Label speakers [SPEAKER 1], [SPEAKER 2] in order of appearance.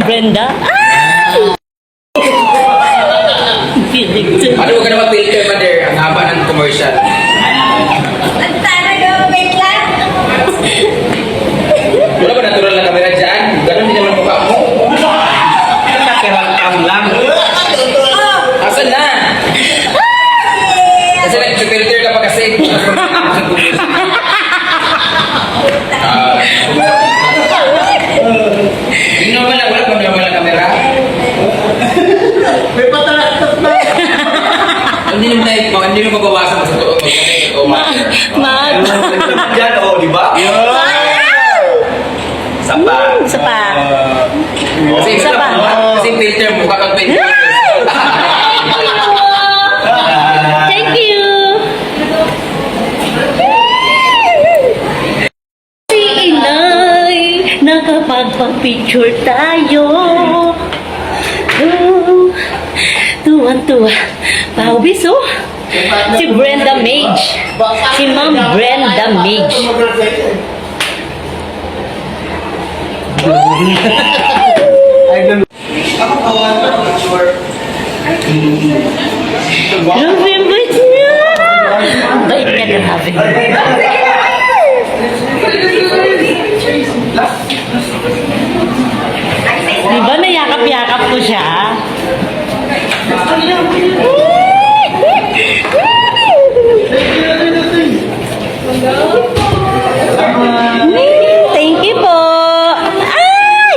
[SPEAKER 1] Brenda.
[SPEAKER 2] Ano ka na mag-filter, mother? Ang haba ng commercial.
[SPEAKER 3] Wait lang.
[SPEAKER 2] Wala ba natural na camera dyan? Ganun din naman mukha mo. Natural cam lang. Asan na? Kasi nag-filter ka pa kasi. Hindi naman lang, wala pa naman ang camera.
[SPEAKER 4] May patalakas na.
[SPEAKER 2] Hindi naman mabawasan sa totoo.
[SPEAKER 4] Diyan, oh, di ba? Sapa.
[SPEAKER 1] Sapa.
[SPEAKER 2] Kasi
[SPEAKER 1] Isa pa.
[SPEAKER 2] Kasi filter mo, kapag filter.
[SPEAKER 1] Thank you. Si Inay, nakapagpapicture tayo. Tuwan-tuwa. Pawis, oh. Si Brenda Mage. Si Ma'am Brenda Mage.
[SPEAKER 4] Ako kawan na picture.
[SPEAKER 1] Grabe ang bait niya. Bait niya, grabe. Diba nayakap-yakap ko siya? Thank you po. Ay!